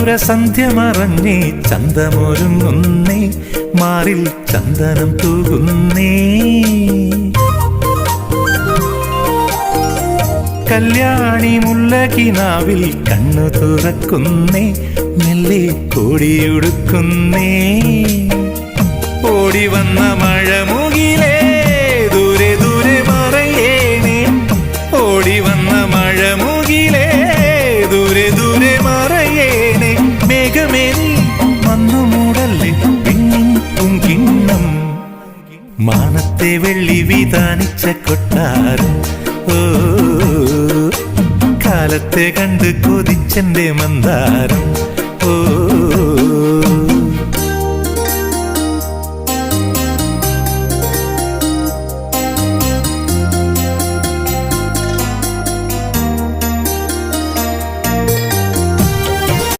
മധുരസന്ധ്യ മറഞ്ഞേ ചന്തമൊരുങ്ങുന്നേ മാറിൽ ചന്ദനം തൂകുന്നേ കല്യാണി മുല്ലകിനാവിൽ കണ്ണു തുറക്കുന്നേ മെല്ലെ കോടിയുടുക്കുന്നേ ഓടി വന്ന മഴമുകിലേ ദൂരെ ദൂരെ മറയേണേ ഓടി വന്ന മഴമുകിലേ ദൂരെ ദൂരെ മറയേണേ മേഘമേ നീ വന്നു മൂടല്ലേ പിന്നിൻ പൂങ്കിണ്ണം മാനത്തെ വെള്ളി വിതാനിച്ച കൊട്ടാരം ഓ കാലത്തെ കണ്ട് കൊതിച്ചെന്റെ മന്ദാരം